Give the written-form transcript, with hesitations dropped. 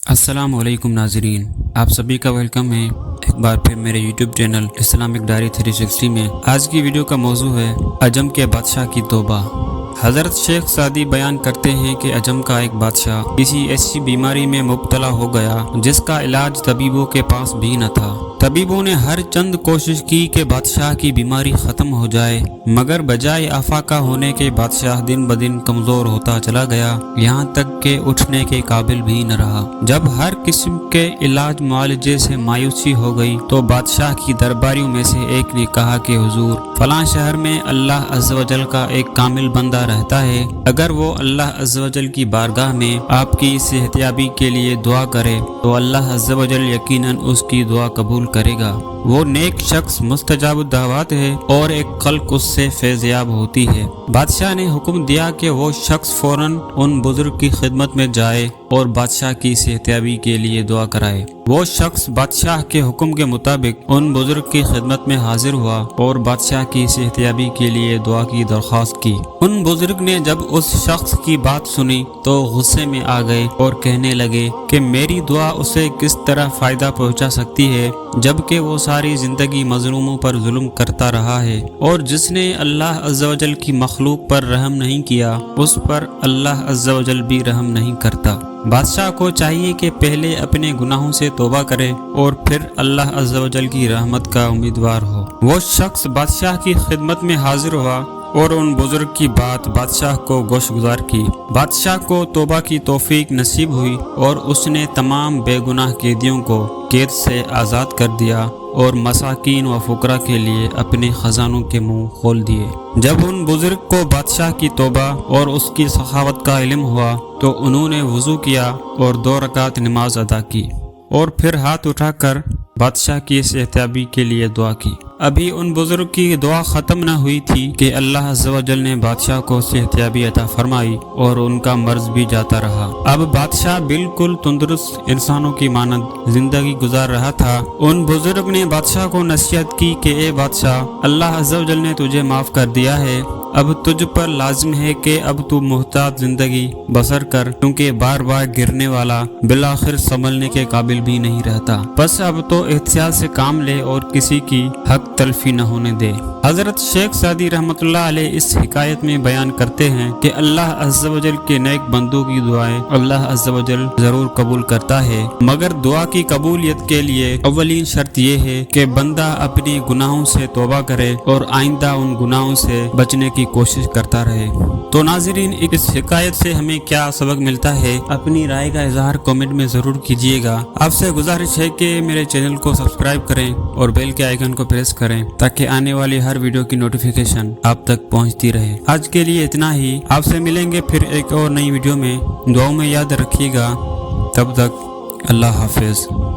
السلام علیکم ناظرین، آپ سبھی کا ویلکم ہے ایک بار پھر میرے یوٹیوب چینل اسلامک ڈائری 360 میں۔ آج کی ویڈیو کا موضوع ہے عجم کے بادشاہ کی توبہ۔ حضرت شیخ سعدی بیان کرتے ہیں کہ عجم کا ایک بادشاہ کسی ایسی بیماری میں مبتلا ہو گیا جس کا علاج طبیبوں کے پاس بھی نہ تھا۔ طبیبوں نے ہر چند کوشش کی کہ بادشاہ کی بیماری ختم ہو جائے، مگر بجائے افاقہ ہونے کے بادشاہ دن بدن کمزور ہوتا چلا گیا، یہاں تک کہ اٹھنے کے قابل بھی نہ رہا۔ جب ہر قسم کے علاج معالجے سے مایوسی ہو گئی تو بادشاہ کی درباریوں میں سے ایک نے کہا کہ حضور، فلاں شہر میں اللہ عز و جل کا ایک کامل بندہ رہتا ہے، اگر وہ اللہ عز و جل کی بارگاہ میں آپ کی صحتیابی کے لیے دعا کرے تو اللہ عز و جل یقیناً اس کی دعا قبول کرے گا۔ وہ نیک شخص مستجاب الدعوات ہے اور ایک خلق اس سے فیضیاب ہوتی ہے۔ بادشاہ نے حکم دیا کہ وہ شخص فوراً ان بزرگ کی خدمت میں جائے اور بادشاہ کی صحتیابی کے لیے دعا کرائے۔ وہ شخص بادشاہ کے حکم کے مطابق ان بزرگ کی خدمت میں حاضر ہوا اور بادشاہ کی صحتیابی کے لیے دعا کی درخواست کی۔ ان بزرگ نے جب اس شخص کی بات سنی تو غصے میں آ گئے اور کہنے لگے کہ میری دعا اسے کس طرح فائدہ پہنچا سکتی ہے جبکہ وہ ساری زندگی مظلوموں پر ظلم کرتا رہا ہے، اور جس نے اللہ عز و جل کی مخلوق پر رحم نہیں کیا اس پر اللہ عز و جل بھی رحم نہیں کرتا۔ بادشاہ کو چاہیے کہ پہلے اپنے گناہوں سے توبہ کرے اور پھر اللہ عز و جل کی رحمت کا امیدوار ہو۔ وہ شخص بادشاہ کی خدمت میں حاضر ہوا اور ان بزرگ کی بات بادشاہ کو گوش گزار کی۔ بادشاہ کو توبہ کی توفیق نصیب ہوئی اور اس نے تمام بے گناہ قیدیوں کو قید سے آزاد کر دیا اور مساکین و فقراء کے لیے اپنے خزانوں کے منہ کھول دیے۔ جب ان بزرگ کو بادشاہ کی توبہ اور اس کی سخاوت کا علم ہوا تو انہوں نے وضو کیا اور 2 رکعت نماز ادا کی اور پھر ہاتھ اٹھا کر بادشاہ کی صحتیابی کے لیے دعا کی۔ ابھی ان بزرگ کی دعا ختم نہ ہوئی تھی کہ اللہ عز و جل نے بادشاہ کو صحتیابی عطا فرمائی اور ان کا مرض بھی جاتا رہا۔ اب بادشاہ بالکل تندرست انسانوں کی مانند زندگی گزار رہا تھا۔ ان بزرگ نے بادشاہ کو نصیحت کی کہ اے بادشاہ، اللہ عز و جل نے تجھے معاف کر دیا ہے، اب تجھ پر لازم ہے کہ اب تو محتاط زندگی بسر کر، کیونکہ بار بار گرنے والا بالآخر سنبھلنے کے قابل بھی نہیں رہتا۔ بس اب تو احتیاط سے کام لے اور کسی کی حق تلفی نہ ہونے دے۔ حضرت شیخ سعدی رحمۃ اللہ علیہ اس حکایت میں بیان کرتے ہیں کہ اللہ عز و جل کے نیک بندوں کی دعائیں اللہ عز و جل ضرور قبول کرتا ہے، مگر دعا کی قبولیت کے لیے اولین شرط یہ ہے کہ بندہ اپنے گناہوں سے توبہ کرے اور آئندہ ان گناہوں سے بچنے کی کوشش کرتا رہے۔ تو ناظرین، اس حکایت سے ہمیں کیا سبق ملتا ہے؟ اپنی رائے کا اظہار کامنٹ میں ضرور کیجیے گا۔ آپ سے گزارش ہے کہ میرے چینل کو سبسکرائب کریں اور بیل کے آئیکن کو پریس کریں تاکہ آنے والی ہر ویڈیو کی نوٹیفیکیشن آپ تک پہنچتی رہے۔ آج کے لیے اتنا ہی، آپ سے ملیں گے پھر ایک اور نئی ویڈیو میں۔ دعاؤں میں یاد رکھیے گا، تب تک اللہ حافظ۔